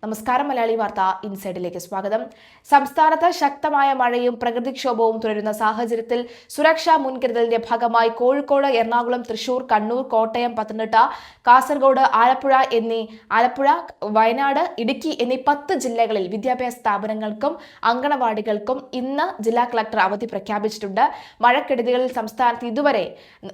നമസ്കാരം. മലയാളി വാർത്ത ഇൻസൈഡിലേക്ക് സ്വാഗതം. സംസ്ഥാനത്ത് ശക്തമായ മഴയും പ്രകൃതിക്ഷോഭവും തുടരുന്ന സാഹചര്യത്തിൽ സുരക്ഷാ മുൻകരുതലിന്റെ ഭാഗമായി കോഴിക്കോട്, എറണാകുളം, തൃശൂർ, കണ്ണൂർ, കോട്ടയം, പത്തനംതിട്ട, കാസർഗോഡ്, ആലപ്പുഴ, വയനാട്, ഇടുക്കി എന്നീ 10 ജില്ലകളിൽ വിദ്യാഭ്യാസ സ്ഥാപനങ്ങൾക്കും അങ്കണവാടികൾക്കും ഇന്ന് ജില്ലാ കളക്ടർ അവധി പ്രഖ്യാപിച്ചിട്ടുണ്ട്. മഴക്കെടുതികളിൽ സംസ്ഥാനത്ത് ഇതുവരെ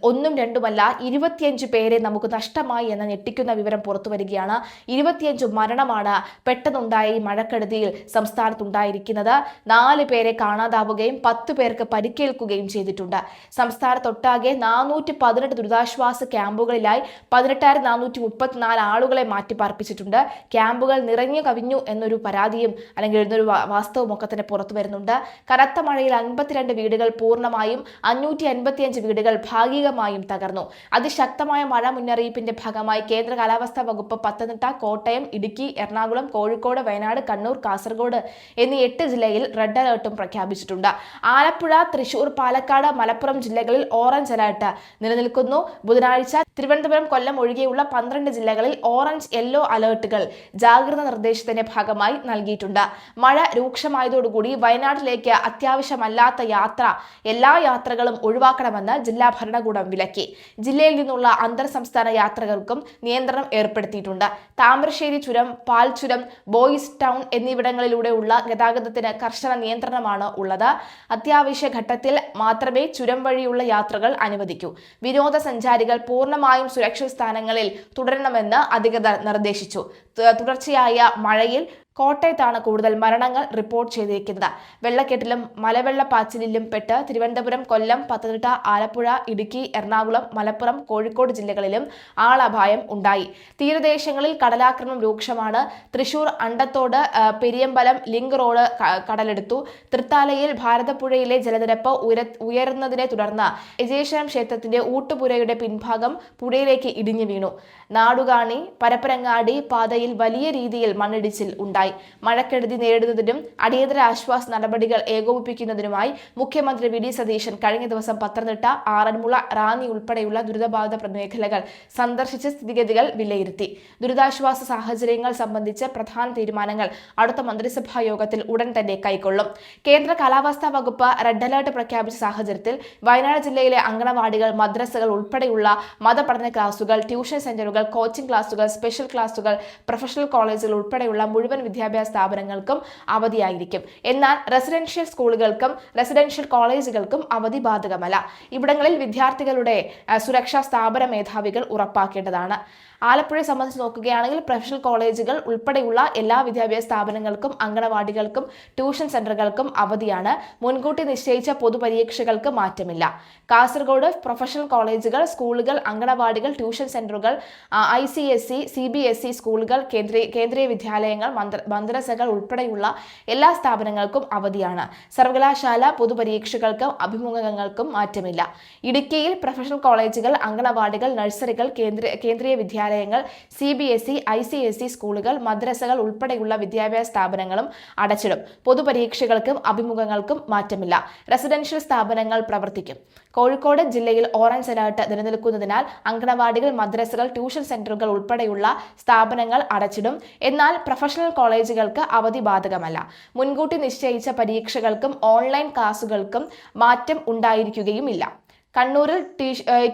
1ഉം 2ഉമല്ല 25 പേരെ നമുക്ക് നഷ്ടമായി എന്ന ഞെട്ടിക്കുന്ന വിവരം പുറത്തുവരികയാണ്. 25 മരണമാണ് പെട്ടെന്നുണ്ടായ ഈ മഴക്കെടുതിയിൽ സംസ്ഥാനത്തുണ്ടായിരിക്കുന്നത്. 4 പേരെ കാണാതാവുകയും 10 പേർക്ക് പരിക്കേൽക്കുകയും ചെയ്തിട്ടുണ്ട്. സംസ്ഥാനത്തൊട്ടാകെ 418 ദുരിതാശ്വാസ ക്യാമ്പുകളിലായി 18,434 ആളുകളെ മാറ്റിപ്പാർപ്പിച്ചിട്ടുണ്ട്. ക്യാമ്പുകൾ നിറഞ്ഞു കവിഞ്ഞു എന്നൊരു പരാതിയും അല്ലെങ്കിൽ എന്നൊരു വാസ്തവവും ഒക്കെ തന്നെ പുറത്തു വരുന്നുണ്ട്. കനത്ത മഴയിൽ 52 വീടുകൾ പൂർണ്ണമായും 555 വീടുകൾ ഭാഗികമായും തകർന്നു. അതിശക്തമായ മഴ മുന്നറിയിപ്പിന്റെ ഭാഗമായി കേന്ദ്ര കാലാവസ്ഥാ വകുപ്പ് പത്തനംതിട്ട, കോട്ടയം, ഇടുക്കി, എറണാകുളം, കോഴിക്കോട്, വയനാട്, കണ്ണൂർ, കാസർഗോഡ് എന്നീ 8 ജില്ലയിൽ റെഡ് അലർട്ടും പ്രഖ്യാപിച്ചിട്ടുണ്ട്. ആലപ്പുഴ, തൃശൂർ, പാലക്കാട്, മലപ്പുറം ജില്ലകളിൽ ഓറഞ്ച് അലർട്ട് നിലനിൽക്കുന്നു. ബുധനാഴ്ച തിരുവനന്തപുരം, കൊല്ലം ഒഴികെയുള്ള 12 ജില്ലകളിൽ ഓറഞ്ച്, യെല്ലോ അലർട്ടുകൾ ജാഗ്രതാ നിർദ്ദേശത്തിന്റെ ഭാഗമായി നൽകിയിട്ടുണ്ട്. മഴ രൂക്ഷമായതോടുകൂടി വയനാട്ടിലേക്ക് അത്യാവശ്യമല്ലാത്ത എല്ലാ യാത്രകളും ഒഴിവാക്കണമെന്ന് ജില്ലാ ഭരണകൂടം വിലക്കി. ജില്ലയിൽ നിന്നുള്ള അന്തർ സംസ്ഥാന യാത്രകർക്കും നിയന്ത്രണം ഏർപ്പെടുത്തിയിട്ടുണ്ട്. താമരശ്ശേരി ചുരം, പാൽച്ചുരം, ബോയ്സ് ടൗൺ എന്നിവിടങ്ങളിലൂടെയുള്ള ഗതാഗതത്തിന് കർശന നിയന്ത്രണമാണ് ഉള്ളത്. അത്യാവശ്യ ഘട്ടത്തിൽ മാത്രമേ ചുരം വഴിയുള്ള യാത്രകൾ അനുവദിക്കൂ. വിനോദസഞ്ചാരികൾ പൂർണ്ണമായും സുരക്ഷിത സ്ഥാനങ്ങളിൽ തുടരണമെന്ന് അധികൃതർ നിർദ്ദേശിച്ചു. തുടർച്ചയായ മഴയിൽ കോട്ടയത്താണ് കൂടുതൽ മരണങ്ങൾ റിപ്പോർട്ട് ചെയ്തിരിക്കുന്നത്. വെള്ളക്കെട്ടിലും മലവെള്ളപ്പാച്ചിലിലും പെട്ട് തിരുവനന്തപുരം, കൊല്ലം, പത്തനംതിട്ട, ആലപ്പുഴ, ഇടുക്കി, എറണാകുളം, മലപ്പുറം, കോഴിക്കോട് ജില്ലകളിലും ആളപായം ഉണ്ടായി. തീരദേശങ്ങളിൽ കടലാക്രമണം രൂക്ഷമാണ്. തൃശൂർ അണ്ടത്തോട്, പെരിയമ്പലം, ലിങ്ക് റോഡ് കടലെടുത്തു. തൃത്താലയിൽ ഭാരതപ്പുഴയിലെ ജലനിരപ്പ് ഉയരുന്നതിനെ തുടർന്ന് യജേശ്വരം ക്ഷേത്രത്തിന്റെ ഊട്ടുപുരയുടെ പിൻഭാഗം പുഴയിലേക്ക് ഇടിഞ്ഞു വീണു. നാടുകാണി, പരപ്പരങ്ങാടി പാതയിൽ വലിയ രീതിയിൽ മണ്ണിടിച്ചിൽ ഉണ്ടായി. മഴക്കെടുതി നേരിടുന്നതിനും അടിയന്തര ആശ്വാസ നടപടികൾ ഏകോപിപ്പിക്കുന്നതിനുമായി മുഖ്യമന്ത്രി വി ഡി സതീശൻ കഴിഞ്ഞ ദിവസം പത്തനംതിട്ട, ആറന്മുള, റാന്നി ഉൾപ്പെടെയുള്ള ദുരിതബാധിത മേഖലകൾ സന്ദർശിച്ച് സ്ഥിതിഗതികൾ വിലയിരുത്തി. ദുരിതാശ്വാസ സാഹചര്യങ്ങൾ സംബന്ധിച്ച് പ്രധാന തീരുമാനങ്ങൾ അടുത്ത മന്ത്രിസഭാ യോഗത്തിൽ ഉടൻ തന്നെ കൈക്കൊള്ളും. കേന്ദ്ര കാലാവസ്ഥാ വകുപ്പ് റെഡ് അലർട്ട് പ്രഖ്യാപിച്ച സാഹചര്യത്തിൽ വയനാട് ജില്ലയിലെ അങ്കണവാടികൾ, മദ്രസകൾ ഉൾപ്പെടെയുള്ള മതപഠന ക്ലാസുകൾ, ട്യൂഷൻ സെന്ററുകൾ, കോച്ചിംഗ് ക്ലാസുകൾ, സ്പെഷ്യൽ ക്ലാസുകൾ, പ്രൊഫഷണൽ കോളേജുകൾ ഉൾപ്പെടെയുള്ള മുഴുവൻ വിദ്യാഭ്യാസ സ്ഥാപനങ്ങൾക്കും അവധിയായിരിക്കും. എന്നാൽ റെസിഡൻഷ്യൽ സ്കൂളുകൾക്കും റെസിഡൻഷ്യൽ കോളേജുകൾക്കും അവധി ബാധകമല്ല. ഇവിടങ്ങളിൽ വിദ്യാർത്ഥികളുടെ സുരക്ഷാ സ്ഥാപന മേധാവികൾ ഉറപ്പാക്കേണ്ടതാണ്. ആലപ്പുഴയെ സംബന്ധിച്ച് നോക്കുകയാണെങ്കിൽ പ്രൊഫഷണൽ കോളേജുകൾ ഉൾപ്പെടെയുള്ള എല്ലാ വിദ്യാഭ്യാസ സ്ഥാപനങ്ങൾക്കും അങ്കണവാടികൾക്കും ട്യൂഷൻ സെന്ററുകൾക്കും അവധിയാണ്. മുൻകൂട്ടി നിശ്ചയിച്ച പൊതുപരീക്ഷകൾക്ക് മാറ്റമില്ല. കാസർഗോഡ് പ്രൊഫഷണൽ കോളേജുകൾ, സ്കൂളുകൾ, അങ്കണവാടികൾ, ട്യൂഷൻ സെന്ററുകൾ, ICSE, CBSE സ്കൂളുകൾ, കേന്ദ്രീയ വിദ്യാലയങ്ങൾ, മദ്രസകൾ ഉൾപ്പെടെയുള്ള എല്ലാ സ്ഥാപനങ്ങൾക്കും അവധിയാണ്. സർവകലാശാല പൊതുപരീക്ഷകൾക്കും അഭിമുഖങ്ങൾക്കും മാറ്റമില്ല. ഇടുക്കിയിൽ പ്രൊഫഷണൽ കോളേജുകൾ, അങ്കണവാടികൾ, നഴ്സറികൾ, കേന്ദ്രീയ വിദ്യാലയങ്ങൾ, CBSE, ICSE സ്കൂളുകൾ, മദ്രസകൾ ഉൾപ്പെടെയുള്ള വിദ്യാഭ്യാസ സ്ഥാപനങ്ങളും അടച്ചിടും. പൊതുപരീക്ഷകൾക്കും അഭിമുഖങ്ങൾക്കും മാറ്റമില്ല. റെസിഡൻഷ്യൽ സ്ഥാപനങ്ങൾ പ്രവർത്തിക്കും. കോഴിക്കോട് ജില്ലയിൽ ഓറഞ്ച് അലർട്ട് നിലനിൽക്കുന്നതിനാൽ അങ്കണവാടികൾ, മദ്രസകൾ, ട്യൂഷൻ സെന്ററുകൾ ഉൾപ്പെടെയുള്ള സ്ഥാപനങ്ങൾ അടച്ചിടും. എന്നാൽ പ്രൊഫഷണൽ കോളേജുകൾക്ക് അവധി ബാധകമല്ല. മുൻകൂട്ടി നിശ്ചയിച്ച പരീക്ഷകൾക്കും ഓൺലൈൻ ക്ലാസുകൾക്കും മാറ്റം ഉണ്ടായിരിക്കുകയുമില്ല. കണ്ണൂരിൽ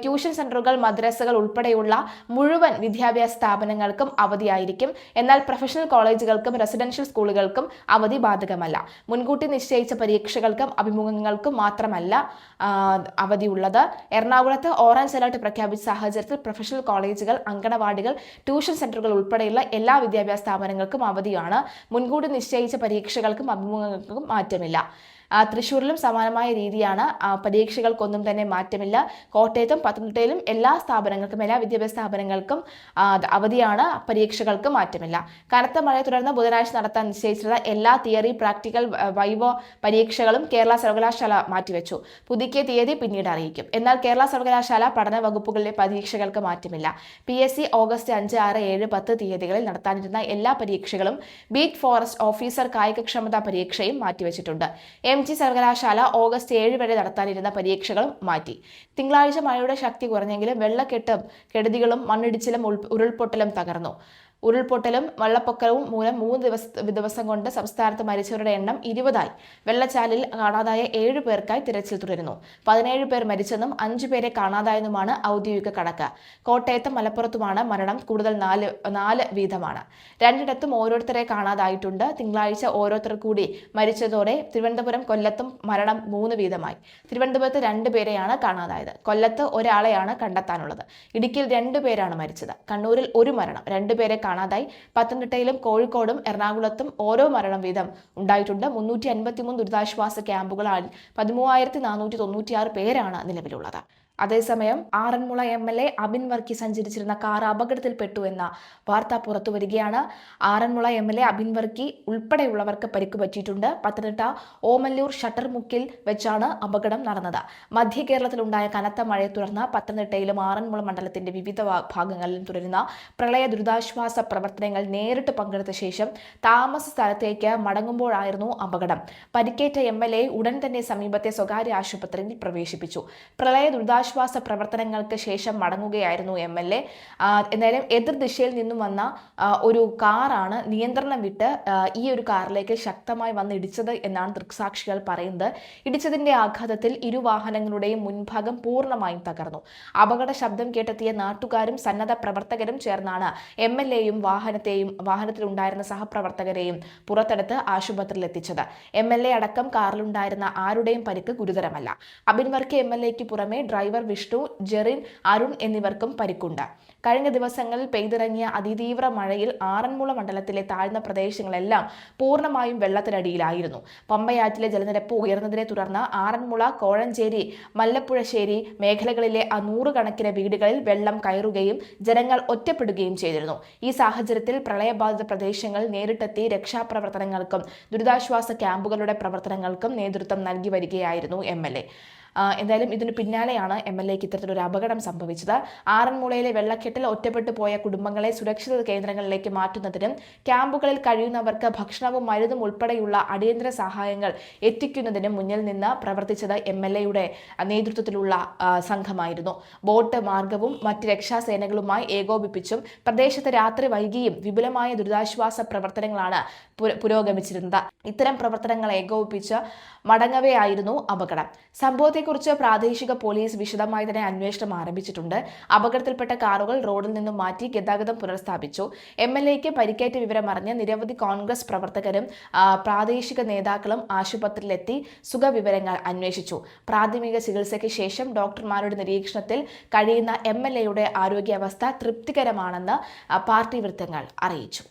ട്യൂഷൻ സെന്ററുകൾ, മദ്രസകൾ ഉൾപ്പെടെയുള്ള മുഴുവൻ വിദ്യാഭ്യാസ സ്ഥാപനങ്ങൾക്കും അവധിയായിരിക്കും. എന്നാൽ പ്രൊഫഷണൽ കോളേജുകൾക്കും റെസിഡൻഷ്യൽ സ്കൂളുകൾക്കും അവധി ബാധകമല്ല. മുൻകൂട്ടി നിശ്ചയിച്ച പരീക്ഷകൾക്കും അഭിമുഖങ്ങൾക്കും മാത്രമല്ല അവധിയുള്ളത്. എറണാകുളത്ത് ഓറഞ്ച് അലർട്ട് പ്രഖ്യാപിച്ച സാഹചര്യത്തിൽ പ്രൊഫഷണൽ കോളേജുകൾ, അങ്കണവാടികൾ, ട്യൂഷൻ സെന്ററുകൾ ഉൾപ്പെടെയുള്ള എല്ലാ വിദ്യാഭ്യാസ സ്ഥാപനങ്ങൾക്കും അവധിയാണ്. മുൻകൂട്ടി നിശ്ചയിച്ച പരീക്ഷകൾക്കും അഭിമുഖങ്ങൾക്കും മാറ്റമില്ല. തൃശ്ശൂരിലും സമാനമായ രീതിയാണ്. പരീക്ഷകൾക്കൊന്നും തന്നെ മാറ്റമില്ല. കോട്ടയത്തും പത്തനംതിട്ടയിലും എല്ലാ വിദ്യാഭ്യാസ സ്ഥാപനങ്ങൾക്കും അവധിയാണ്. പരീക്ഷകൾക്ക് മാറ്റമില്ല. കനത്ത മഴയെ തുടർന്ന് ബുധനാഴ്ച നടത്താൻ നിശ്ചയിച്ചിരുന്ന എല്ലാ തിയറി, പ്രാക്ടിക്കൽ, വൈവോ പരീക്ഷകളും കേരള സർവകലാശാല മാറ്റിവെച്ചു. പുതുക്കിയ തീയതി പിന്നീട് അറിയിക്കും. എന്നാൽ കേരള സർവകലാശാല പഠന വകുപ്പുകളിലെ പരീക്ഷകൾക്ക് മാറ്റമില്ല. PSC ഓഗസ്റ്റ് 5, 6, 7, 10 തീയതികളിൽ നടത്താനിരുന്ന എല്ലാ പരീക്ഷകളും ബീറ്റ് ഫോറസ്റ്റ് ഓഫീസർ കായികക്ഷമതാ പരീക്ഷയും മാറ്റിവെച്ചിട്ടുണ്ട്. MG സർവകലാശാല ഓഗസ്റ്റ് 7 വരെ നടത്താനിരുന്ന പരീക്ഷകളും മാറ്റി. തിങ്കളാഴ്ച മഴയുടെ ശക്തി കുറഞ്ഞെങ്കിലും വെള്ളക്കെട്ടും കെടുതികളും മണ്ണിടിച്ചിലും ഉരുൾപൊട്ടലും തകർന്നു. ഉരുൾപൊട്ടലും വെള്ളപ്പൊക്കവും മൂലം 3 ദിവസം കൊണ്ട് സംസ്ഥാനത്ത് മരിച്ചവരുടെ എണ്ണം 20ആയി. വെള്ളച്ചാലിൽ കാണാതായ 7 പേർക്കായി തിരച്ചിൽ തുടരുന്നു. 17 പേർ മരിച്ചെന്നും 5 പേരെ കാണാതായെന്നുമാണ് ഔദ്യോഗിക കണക്ക്. കോട്ടയത്തും മലപ്പുറത്തുമാണ് മരണം കൂടുതൽ 4 വീതമാണ്. 2ഇടത്തും ഓരോരുത്തരെ കാണാതായിട്ടുണ്ട്. തിങ്കളാഴ്ച ഓരോരുത്തർ കൂടി മരിച്ചതോടെ തിരുവനന്തപുരം, കൊല്ലത്തും മരണം 3 വീതമായി. തിരുവനന്തപുരത്ത് 2 പേരെയാണ് കാണാതായത്. കൊല്ലത്ത് ഒരാളെയാണ് കണ്ടെത്താനുള്ളത്. ഇടുക്കിയിൽ 2 പേരാണ് മരിച്ചത്. കണ്ണൂരിൽ 1 മരണം, 2 പേരെ കാണാതായി. പത്തനംതിട്ടയിലും കോഴിക്കോടും എറണാകുളത്തും ഓരോ മരണം വീതം ഉണ്ടായിട്ടുണ്ട്. 353 ദുരിതാശ്വാസ ക്യാമ്പുകളാൽ 13,496 പേരാണ് നിലവിലുള്ളത്. അതേസമയം ആറന്മുള MLA അബിൻ വർക്കി സഞ്ചരിച്ചിരുന്ന കാർ അപകടത്തിൽപ്പെട്ടു എന്ന വാർത്ത പുറത്തുവരികയാണ്. ആറന്മുള MLA അബിൻ വർക്കി ഉൾപ്പെടെയുള്ളവർക്ക് പരിക്ക് പറ്റിയിട്ടുണ്ട്. പത്തനംതിട്ട ഓമല്ലൂർ ഷട്ടർമുക്കിൽ വെച്ചാണ് അപകടം നടന്നത്. മധ്യ കേരളത്തിലുണ്ടായ കനത്ത മഴയെ തുടർന്ന് പത്തനംതിട്ടയിലും ആറന്മുള മണ്ഡലത്തിന്റെ വിവിധ ഭാഗങ്ങളിലും തുടരുന്ന പ്രളയ ദുരിതാശ്വാസ പ്രവർത്തനങ്ങൾ നേരിട്ട് പങ്കെടുത്ത ശേഷം താമസ സ്ഥലത്തേക്ക് മടങ്ങുമ്പോഴായിരുന്നു അപകടം. പരിക്കേറ്റ MLA ഉടൻ തന്നെ സമീപത്തെ സ്വകാര്യ ആശുപത്രിയിൽ പ്രവേശിപ്പിച്ചു. പ്രളയ ദുരിതാശ്വാസ പ്രവർത്തനങ്ങൾക്ക് ശേഷം മടങ്ങുകയായിരുന്നു MLA. എന്തായാലും എതിർദിശയിൽ നിന്നും വന്ന ഒരു കാറാണ് നിയന്ത്രണം വിട്ട് ഈ ഒരു കാറിലേക്ക് ശക്തമായി വന്ന് ഇടിച്ചത് എന്നാണ് ദൃക്സാക്ഷികൾ പറയുന്നത്. ഇടിച്ചതിന്റെ ആഘാതത്തിൽ 2 വാഹനങ്ങളുടെയും മുൻഭാഗം പൂർണ്ണമായും തകർന്നു. അപകട ശബ്ദം കേട്ടെത്തിയ നാട്ടുകാരും സന്നദ്ധ പ്രവർത്തകരും ചേർന്നാണ് MLAയും വാഹനത്തിലുണ്ടായിരുന്ന സഹപ്രവർത്തകരെയും പുറത്തെടുത്ത് ആശുപത്രിയിൽ എത്തിച്ചത്. MLA അടക്കം കാറിലുണ്ടായിരുന്ന ആരുടെയും പരിക്ക് ഗുരുതരമല്ല. അബിൻ വർക്കി MLAയ്ക്ക് പുറമെ ഡ്രൈവർ വിഷ്ണു, ജെറിൻ, അരുൺ എന്നിവർക്കും പരിക്കുണ്ട്. കഴിഞ്ഞ ദിവസങ്ങളിൽ പെയ്തിറങ്ങിയ അതിതീവ്ര മഴയിൽ ആറന്മുള മണ്ഡലത്തിലെ താഴ്ന്ന പ്രദേശങ്ങളെല്ലാം പൂർണ്ണമായും വെള്ളത്തിനടിയിലായിരുന്നു. പമ്പയാറ്റിലെ ജലനിരപ്പ് ഉയർന്നതിനെ തുടർന്ന് ആറന്മുള, കോഴഞ്ചേരി, മല്ലപ്പുഴശ്ശേരി മേഖലകളിലെ 100 കണക്കിന് വീടുകളിൽ വെള്ളം കയറുകയും ജനങ്ങൾ ഒറ്റപ്പെടുകയും ചെയ്തിരുന്നു. ഈ സാഹചര്യത്തിൽ പ്രളയബാധിത പ്രദേശങ്ങളിൽ നേരിട്ടെത്തി രക്ഷാപ്രവർത്തനങ്ങൾക്കും ദുരിതാശ്വാസ ക്യാമ്പുകളുടെ പ്രവർത്തനങ്ങൾക്കും നേതൃത്വം നൽകി വരികയായിരുന്നു MLA. എന്തായാലും ഇതിനു പിന്നാലെയാണ് MLAയ്ക്ക് ഇത്തരത്തിലൊരു അപകടം സംഭവിച്ചത്. ആറന്മുളയിലെ വെള്ളക്കെട്ടിൽ ഒറ്റപ്പെട്ടു പോയ കുടുംബങ്ങളെ സുരക്ഷിത കേന്ദ്രങ്ങളിലേക്ക് മാറ്റുന്നതിനും ക്യാമ്പുകളിൽ കഴിയുന്നവർക്ക് ഭക്ഷണവും മരുന്നും ഉൾപ്പെടെയുള്ള അടിയന്തര സഹായങ്ങൾ എത്തിക്കുന്നതിനും മുന്നിൽ നിന്ന് പ്രവർത്തിച്ചത് MLAയുടെ നേതൃത്വത്തിലുള്ള സംഘമായിരുന്നു. ബോട്ട് മാർഗവും മറ്റ് രക്ഷാസേനകളുമായി ഏകോപിപ്പിച്ചും പ്രദേശത്ത് രാത്രി വൈകിയും വിപുലമായ ദുരിതാശ്വാസ പ്രവർത്തനങ്ങളാണ് പുരോഗമിച്ചിരുന്നത്. ഇത്തരം പ്രവർത്തനങ്ങൾ ഏകോപിപ്പിച്ച് മടങ്ങവെയായിരുന്നു അപകടം. സംഭവത്തെക്കുറിച്ച് പ്രാദേശിക പോലീസ് വിശദമായി തന്നെ അന്വേഷണം ആരംഭിച്ചിട്ടുണ്ട്. അപകടത്തിൽപ്പെട്ട കാറുകൾ റോഡിൽ നിന്നും മാറ്റി ഗതാഗതം പുനഃസ്ഥാപിച്ചു. MLAയ്ക്ക് പരിക്കേറ്റ വിവരമറിഞ്ഞ് നിരവധി കോൺഗ്രസ് പ്രവർത്തകരും പ്രാദേശിക നേതാക്കളും ആശുപത്രിയിലെത്തി സുഖവിവരങ്ങൾ അന്വേഷിച്ചു. പ്രാഥമിക ചികിത്സയ്ക്ക് ശേഷം ഡോക്ടർമാരുടെ നിരീക്ഷണത്തിൽ കഴിയുന്ന MLAയുടെ ആരോഗ്യാവസ്ഥ തൃപ്തികരമാണെന്ന് പാർട്ടി വൃത്തങ്ങൾ അറിയിച്ചു.